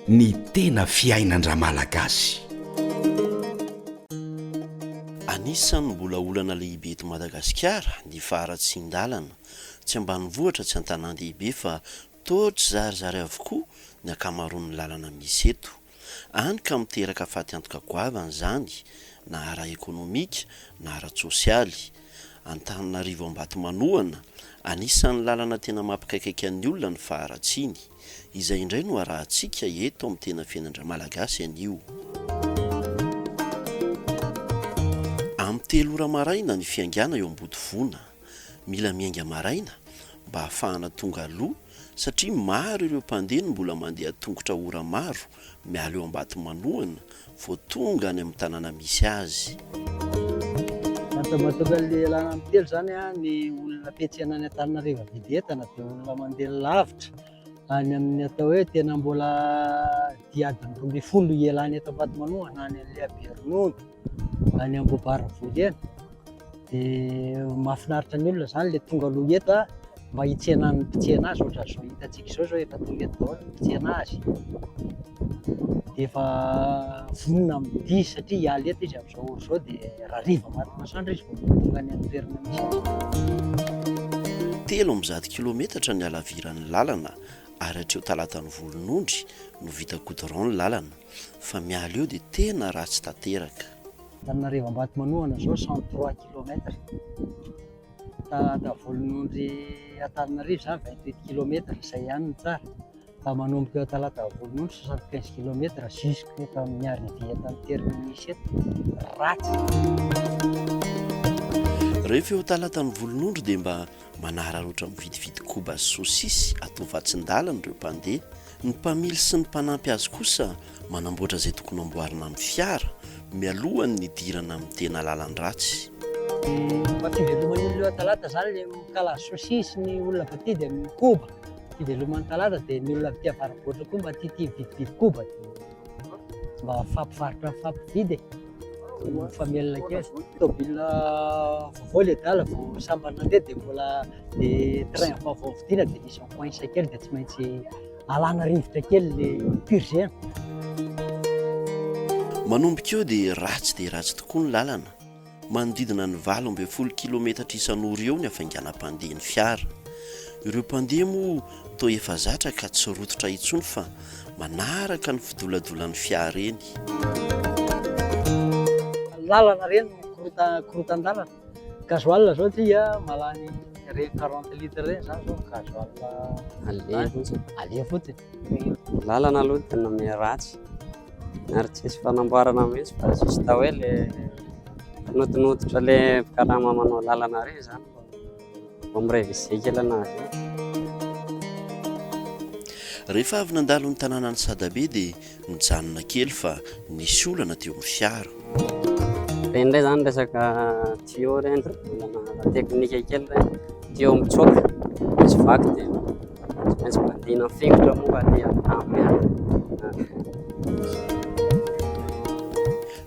Ny tena fiainan-dra malagasy. Anisan'ny mbola olana lehibe eto Madagasikara ny faharatsin-dalana, tsy ambanivohitra tsy an-tanan-dehibe fa toatra zarizary avokoa ny akamaroan'ny lalana misy eto. Hany ka miteraka fahatantoka goavana izany na ara-ekônomika na ara-tsosialy. Antananarivo Ambatomanoana, anisan'ny lalana tena mampikaikaika ny olona ny faharatsiny. Izay indray no arahantsika eto amin'ny tena fiainan-dra malagasy anio. Amin'ny 3 ora maraina ny fiangana eo Ambodivona. Mila miainga maraina mba ahafahana tonga aloha satria maro ireo mpandeha no mbola mandeha tongotra ora maro miala eo Ambatomanoana vao tonga any amin'ny tanàna misy azy. Mahatonga le làlana amin'ny telo zany ny olona petsena any Antananarivo videtana dia olona mandeha lavitra any amin'ny atao hoe tena mbola diadiny 12 ialany eto Ambatomanoana any amin'ny Aberonono any Ambohibaravoly eny. Dia mahafinaritra ny olona zany le tonga aloha eto mba hitsenan'ny mpitsena azy ohatra zao hitantsika izao zao efa tonga eto daholo mpitsena azy. Dia efa vonona amin'ny 10 satria hiala eto izy amin'izao ora izao dia rariva maty masoandro izy vao tonga any amin'ny toerana misy azy. 300 kilometatra ny halaviran'ny lalana ary hatreo talatany volonondry no vita goudron ny lalana, fa miala eo dia tena ratsy tanteraka. Antananarivo Ambatomanoana zao 103 kilometra. Volonondry Antananarivo zany 28 kilometra izay ihany ny tsara. Fa manomboka eo talata volonondry 75 kilometra jusque eto amin'ny arrivée eto amin'ny toerana misy eto. Ratsy. Rehefa eo talatany volonondry dia mba manararaotra mividividy koba sy sosisy atao vatsin-dalana ireo mpandeha. Ny mpamily sy ny mpanampy azy kosa manamboatra izay tokony amboarina amin'ny fiara mialohan'ny nidirana amin'ny tena lalan-dratsy. Mba fiveloman'ny olona talata zany le mikala sosisy ny olona vaty dia mikoba. Fiveloman'ny talata dia ny olona vity avariboatra koa mba tia vidividy koba mba fampivarotra fampividy. Famelona kely tômôbila vaovao le dala vao sambany nandeha dia mbola train vaovao vidiana dia misy coince kely dia tsy maintsy alana rivotra kely le purgena. Manomboka eo dia ratsy tokoa ny lalana. Manodidina ny 12 kilometatra isan'ora eo ny hafainganam-pandehan'ny fiara. Ireo mpandeha moa toa efa zatra ka tsy rototra intsony fa manaraka ny fidoladolan'ny fiara eny. Lalana reny korotan-dalana. Gasoil zao dia malany 40 litres reny zany zao gasoil aleha fotsiny. Lalana aloha tena miratsy ary tsisy fanamboarana mihitsy fa justa hoe le notonototra le karama manao lalana reny zany vao mirevisé kely anazy. Rehefa avy nandalo ny tanàna ny Sadabe dia nijanona kely fa nisy olana teo amin'ny fiara. Reny indray zany resaka tuyau reny olana teknika kely reny tuyau mitsoaka misy vaky dia tsy maintsy vadina fingotra moa dia amin'ny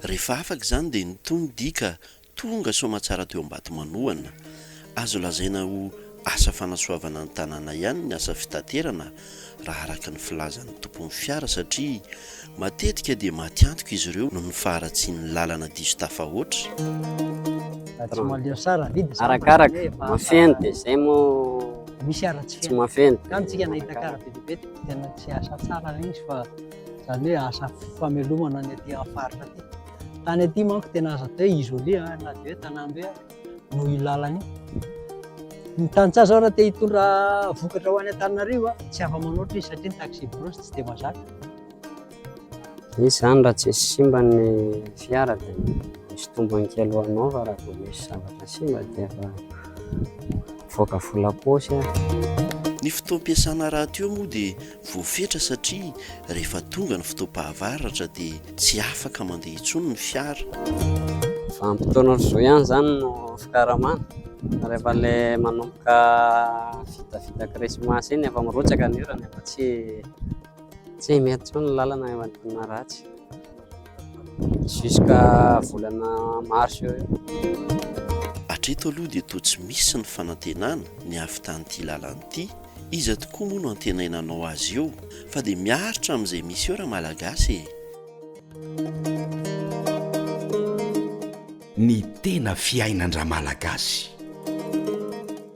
rehefa afaka izany dia nitondika tonga Soamantsara teo Ambatomanoana. Azo lazaina ho asa fanasoavana ny tanàna ihany ny asa fitaterana raha araka ny filazan'ny tompon'ny fiara satria matetika dia matiantoka izy ireo no ny faharatsian'ny lalana diso tafahoatra. Tsy maleo sara vidy arakaraka mafeny dia izay moa misy ara tsy mafeny. Kantsika nahita karabedibedy tena tsy asa tsara reny izy fa zany hoe asa famelomana ny aty amin'ny faritra aty. Tany aty manko tena aza atao hoe isolé na dia hoe tanàna hoe noho io lalana io. Ny tantsaza raha te hitondra vokatra ho any Antananarivo tsy afa-manoatra izy satria ny taxi brosse tsy dia mahazaka. Izy zany raha tsy simba ny fiara dia misy tombony kely ho anao fa raha vao misy zavatra simba dia efa voaka vola paosy. Ny fotoam-piasana raha teo moa dia voafetra satria rehefa tonga ny fotoam-pahavaratra dia tsy afaka mandeha intsony ny fiara. Vanim-potoana ohatr'izao ihany zany no fikaramana. Rehefa le manomboka vita krismasy iny efa mirotsaka ny orana efa tsy mety intsony ny lalana efa tena ratsy jusqu'à volana mars eo. Hatreto aloha dia toa tsy misy ny fanantenana ny avitan'ity lalana ity iza tokoa moa no antenainanao azy io fa dia miaritra amin'izay misy eo raha malagasy ny tena fiainan-dra malagasy.